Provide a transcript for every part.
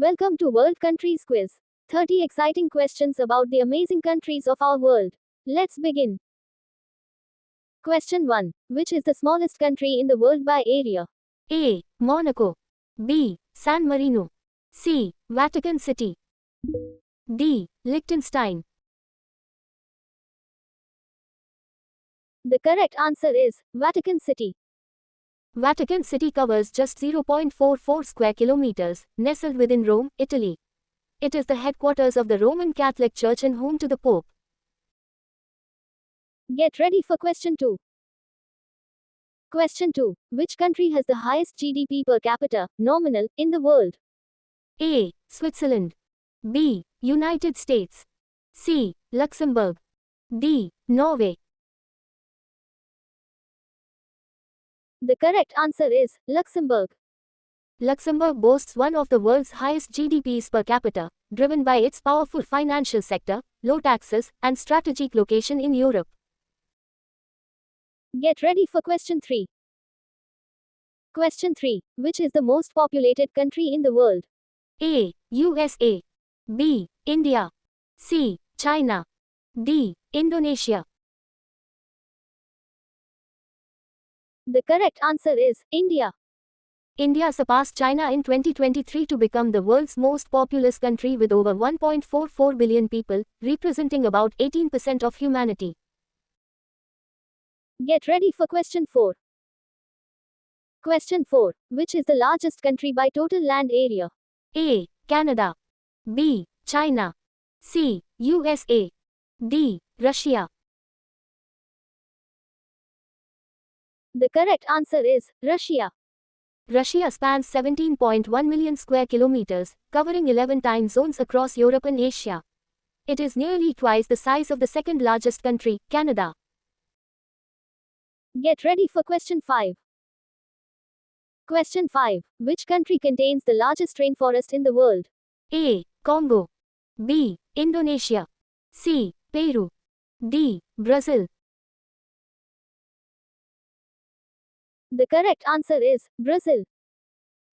Welcome to World Countries Quiz. 30 exciting questions about the amazing countries of our world. Let's begin. Question 1. Which is the smallest country in the world by area? A. Monaco. B. San Marino. C. Vatican City. D. Liechtenstein. The correct answer is Vatican City. Vatican City covers just 0.44 square kilometers, nestled within Rome, Italy. It is the headquarters of the Roman Catholic Church and home to the Pope. Get ready for question 2. Question 2. Which country has the highest GDP per capita, nominal, in the world? A. Switzerland. B. United States. C. Luxembourg. D. Norway. The correct answer is Luxembourg. Luxembourg boasts one of the world's highest GDPs per capita, driven by its powerful financial sector, low taxes, and strategic location in Europe. Get ready for question 3. Question 3. Which is the most populated country in the world? A. USA. B. India. C. China. D. Indonesia. The correct answer is India. India surpassed China in 2023 to become the world's most populous country with over 1.44 billion people, representing about 18% of humanity. Get ready for question 4. Question 4. Which is the largest country by total land area? A. Canada. B. China. C. USA. D. Russia. The correct answer is Russia. Russia spans 17.1 million square kilometers, covering 11 time zones across Europe and Asia. It is nearly twice the size of the second largest country, Canada. Get ready for question 5. Question 5. Which country contains the largest rainforest in the world? A. Congo. B. Indonesia. C. Peru. D. Brazil. The correct answer is Brazil.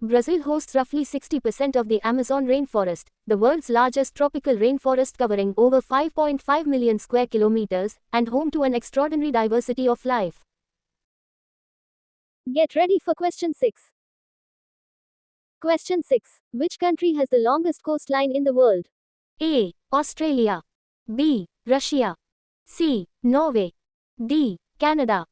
Brazil hosts roughly 60% of the Amazon rainforest, the world's largest tropical rainforest covering over 5.5 million square kilometers, and home to an extraordinary diversity of life. Get ready for question 6. Question 6. Which country has the longest coastline in the world? A. Australia. B. Russia. C. Norway. D. Canada.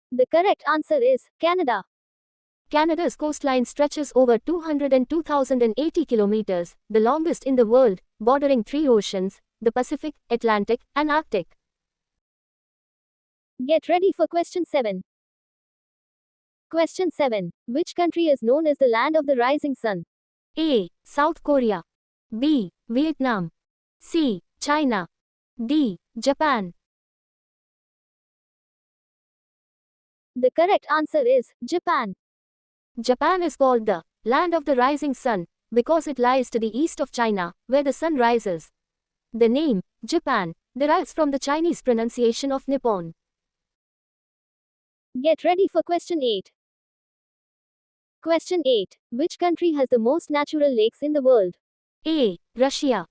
The correct answer is Canada. Canada's coastline stretches over 202,080 kilometers, the longest in the world, bordering 3 oceans, the Pacific, Atlantic, and Arctic. Get ready for question 7. Question 7. Which country is known as the land of the rising sun? A. South Korea. B. Vietnam. C. China. D. Japan. The correct answer is Japan. Japan is called the land of the rising sun because it lies to the east of China, where the sun rises. The name, Japan, derives from the Chinese pronunciation of Nippon. Get ready for question 8. Question 8. Which country has the most natural lakes in the world? A. Russia.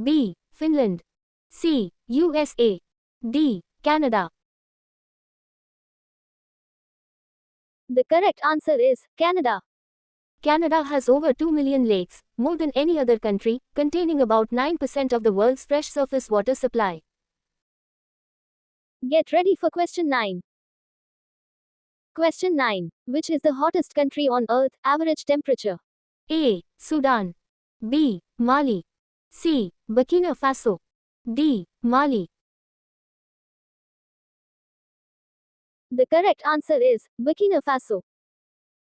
B. Finland. C. USA. D. Canada. The correct answer is Canada. Canada has over 2 million lakes, more than any other country, containing about 9% of the world's fresh surface water supply. Get ready for question 9. Question 9. Which is the hottest country on earth, average temperature? A. Sudan. B. Mali. C. Burkina Faso. D. Mali. The correct answer is Burkina Faso.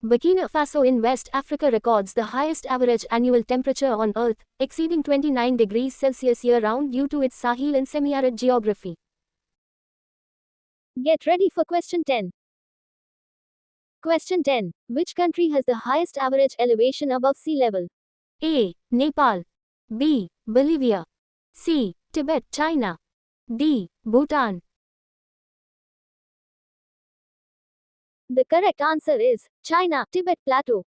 Burkina Faso in West Africa records the highest average annual temperature on Earth, exceeding 29 degrees Celsius year-round due to its Sahel and semi-arid geography. Get ready for question 10. Question 10. Which country has the highest average elevation above sea level? A. Nepal. B. Bolivia. C. Tibet, China. D. Bhutan. The correct answer is China, Tibet Plateau.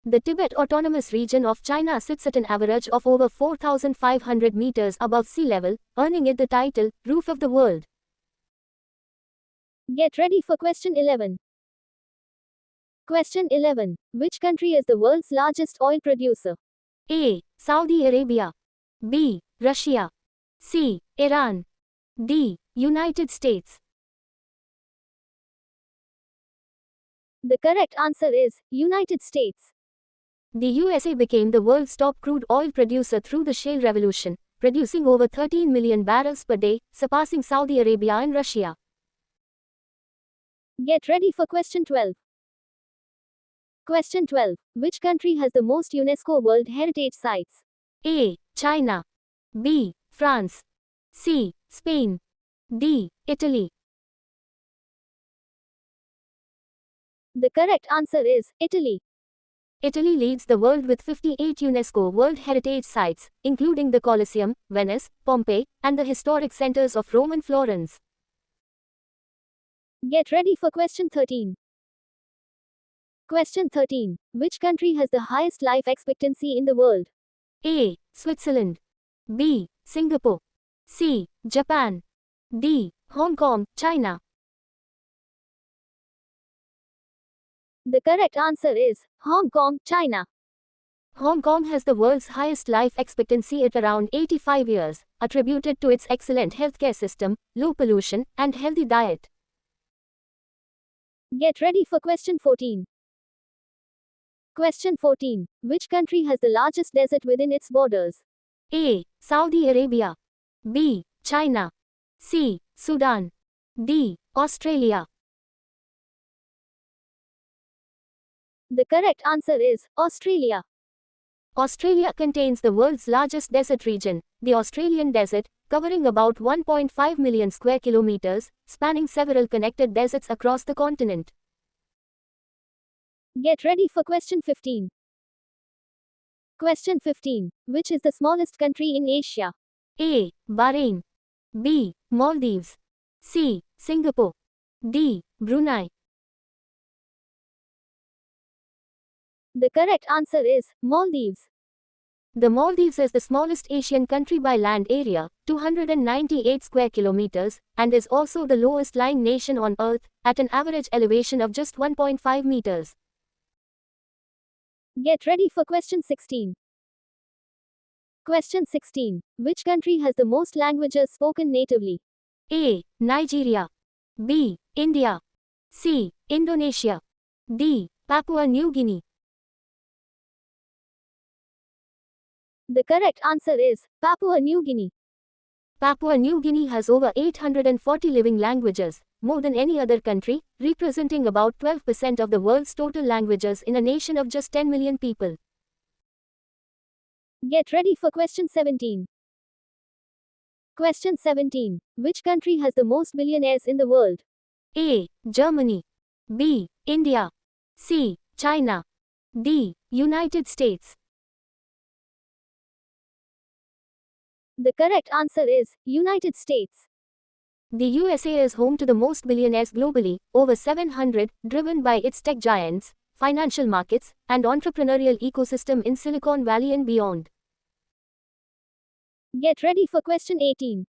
The Tibet Autonomous Region of China sits at an average of over 4,500 meters above sea level, earning it the title, Roof of the World. Get ready for question 11. Question 11. Which country is the world's largest oil producer? A. Saudi Arabia. B. Russia. C. Iran. D. United States. The correct answer is United States. The USA became the world's top crude oil producer through the shale revolution, producing over 13 million barrels per day, surpassing Saudi Arabia and Russia. Get ready for question 12. Question 12. Which country has the most UNESCO World Heritage Sites? A. China. B. France. C. Spain. D. Italy. The correct answer is Italy. Italy leads the world with 58 UNESCO World Heritage Sites, including the Colosseum, Venice, Pompeii, and the historic centers of Rome and Florence. Get ready for question 13. Question 13. Which country has the highest life expectancy in the world? A. Switzerland. B. Singapore. C. Japan. D. Hong Kong, China. The correct answer is Hong Kong, China. Hong Kong has the world's highest life expectancy at around 85 years, attributed to its excellent healthcare system, low pollution, and healthy diet. Get ready for question 14. Question 14. Which country has the largest desert within its borders? A. Saudi Arabia. B. China. C. Sudan. D. Australia. The correct answer is Australia. Australia contains the world's largest desert region, the Australian Desert, covering about 1.5 million square kilometers, spanning several connected deserts across the continent. Get ready for question 15. Question 15. Which is the smallest country in Asia? A. Bahrain. B. Maldives. C. Singapore. D. Brunei. The correct answer is Maldives. The Maldives is the smallest Asian country by land area, 298 square kilometers, and is also the lowest lying nation on Earth, at an average elevation of just 1.5 meters. Get ready for question 16. Question 16. Which country has the most languages spoken natively? A. Nigeria. B. India. C. Indonesia. D. Papua New Guinea. The correct answer is Papua New Guinea. Papua New Guinea has over 840 living languages, more than any other country, representing about 12% of the world's total languages in a nation of just 10 million people. Get ready for question 17. Question 17. Which country has the most billionaires in the world? A. Germany. B. India. C. China. D. United States. The correct answer is United States. The USA is home to the most billionaires globally, over 700, driven by its tech giants, financial markets, and entrepreneurial ecosystem in Silicon Valley and beyond. Get ready for question 18.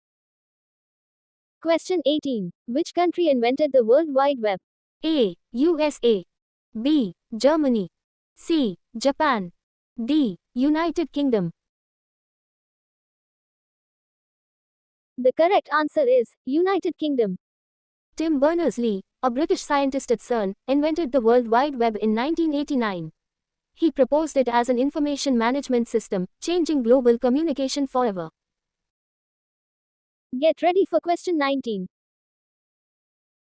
Question 18. Which country invented the World Wide Web? A. USA. B. Germany. C. Japan. D. United Kingdom. The correct answer is United Kingdom. Tim Berners-Lee, a British scientist at CERN, invented the World Wide Web in 1989. He proposed it as an information management system, changing global communication forever. Get ready for question 19.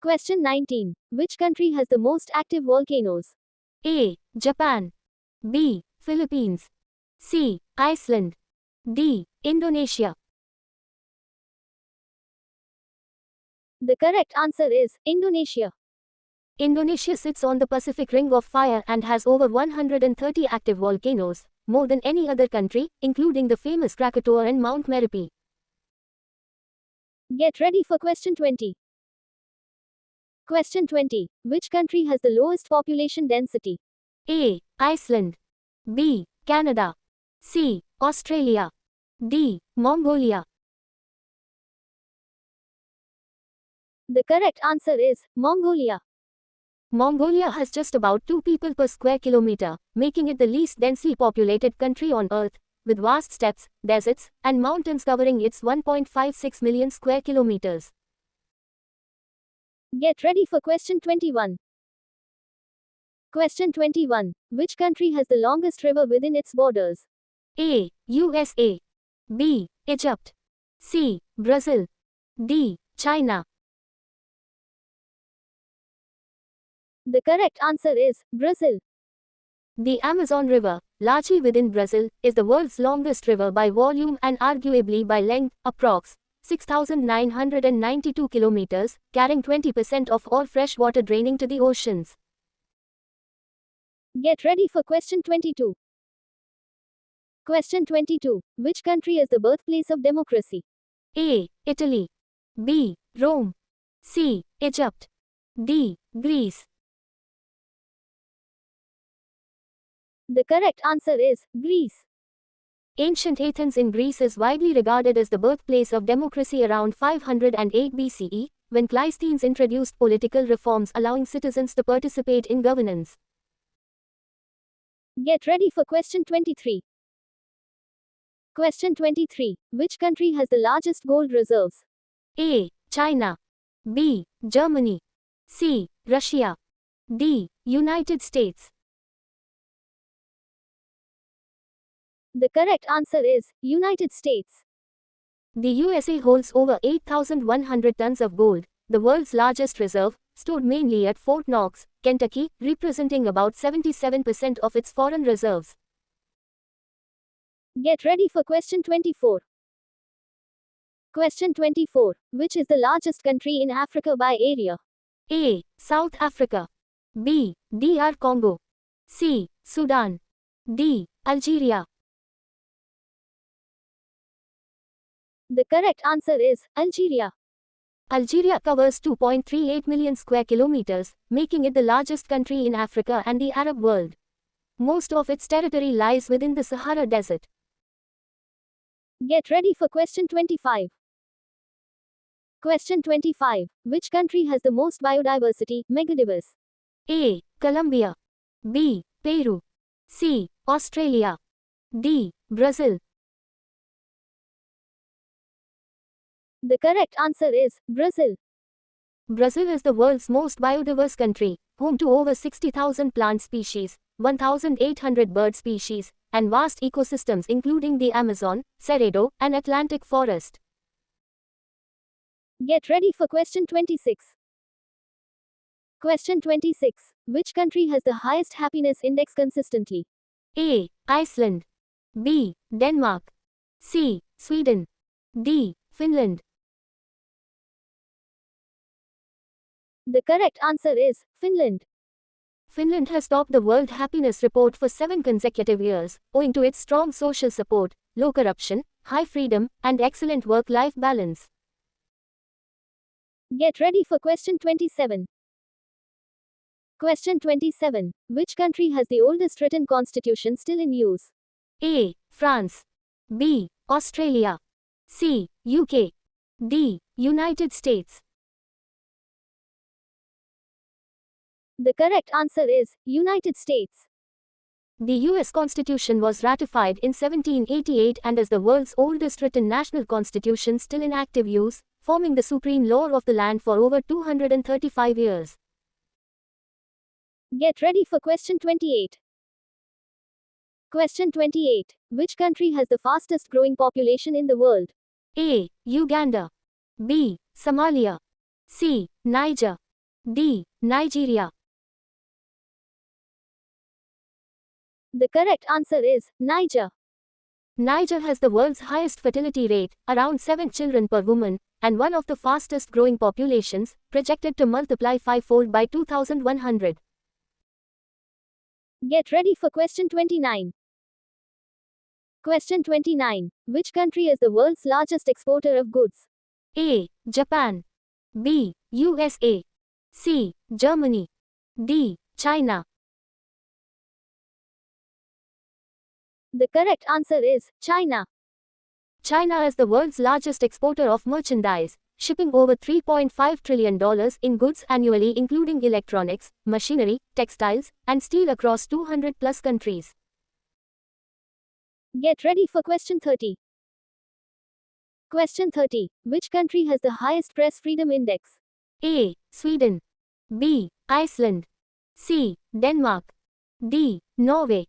Question 19. Which country has the most active volcanoes? A. Japan. B. Philippines. C. Iceland. D. Indonesia. The correct answer is Indonesia. Indonesia sits on the Pacific Ring of Fire and has over 130 active volcanoes, more than any other country, including the famous Krakatoa and Mount Merapi. Get ready for question 20. Question 20. Which country has the lowest population density? A. Iceland. B. Canada. C. Australia. D. Mongolia. The correct answer is Mongolia. Mongolia has just about 2 people per square kilometer, making it the least densely populated country on Earth, with vast steppes, deserts, and mountains covering its 1.56 million square kilometers. Get ready for question 21. Question 21. Which country has the longest river within its borders? A. USA. B. Egypt. C. Brazil. D. China. The correct answer is Brazil. The Amazon River, largely within Brazil, is the world's longest river by volume and arguably by length, approx. 6,992 kilometers, carrying 20% of all fresh water draining to the oceans. Get ready for question 22. Question 22. Which country is the birthplace of democracy? A. Italy. B. Rome. C. Egypt. D. Greece. The correct answer is Greece. Ancient Athens in Greece is widely regarded as the birthplace of democracy around 508 BCE, when Cleisthenes introduced political reforms allowing citizens to participate in governance. Get ready for question 23. Question 23. Which country has the largest gold reserves? A. China. B. Germany. C. Russia. D. United States. The correct answer is United States. The USA holds over 8,100 tons of gold, the world's largest reserve, stored mainly at Fort Knox, Kentucky, representing about 77% of its foreign reserves. Get ready for question 24. Question 24. Which is the largest country in Africa by area? A. South Africa. B. DR Congo. C. Sudan. D. Algeria. The correct answer is Algeria. Algeria covers 2.38 million square kilometers, making it the largest country in Africa and the Arab world. Most of its territory lies within the Sahara Desert. Get ready for question 25. Question 25. Which country has the most biodiversity, megadiverse? A. Colombia. B. Peru. C. Australia. D. Brazil. The correct answer is Brazil. Brazil is the world's most biodiverse country, home to over 60,000 plant species, 1,800 bird species, and vast ecosystems including the Amazon, Cerrado, and Atlantic forest. Get ready for question 26. Question 26. Which country has the highest happiness index consistently? A. Iceland. B. Denmark. C. Sweden. D. Finland. The correct answer is Finland. Finland has topped the World Happiness Report for 7 consecutive years, owing to its strong social support, low corruption, high freedom, and excellent work-life balance. Get ready for question 27. Question 27. Which country has the oldest written constitution still in use? A. France. B. Australia. C. UK. D. United States. The correct answer is United States. The US Constitution was ratified in 1788 and is the world's oldest written national constitution still in active use, forming the supreme law of the land for over 235 years. Get ready for question 28. Question 28. Which country has the fastest growing population in the world? A. Uganda. B. Somalia. C. Niger. D. Nigeria. The correct answer is Niger. Niger has the world's highest fertility rate, around 7 children per woman, and one of the fastest growing populations, projected to multiply fivefold by 2100. Get ready for question 29. Question 29. Which country is the world's largest exporter of goods? A. Japan. B. USA. C. Germany. D. China. The correct answer is China. China is the world's largest exporter of merchandise, shipping over $3.5 trillion in goods annually, including electronics, machinery, textiles, and steel across 200 plus countries. Get ready for question 30. Question 30. Which country has the highest press freedom index? A. Sweden. B. Iceland. C. Denmark. D. Norway.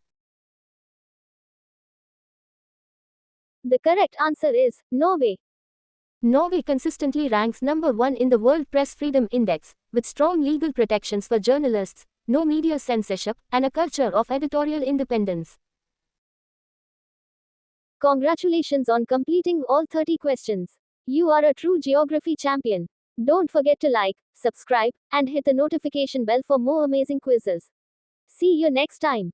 The correct answer is Norway. Norway consistently ranks number 1 in the World Press Freedom Index, with strong legal protections for journalists, no media censorship, and a culture of editorial independence. Congratulations on completing all 30 questions. You are a true geography champion. Don't forget to like, subscribe, and hit the notification bell for more amazing quizzes. See you next time.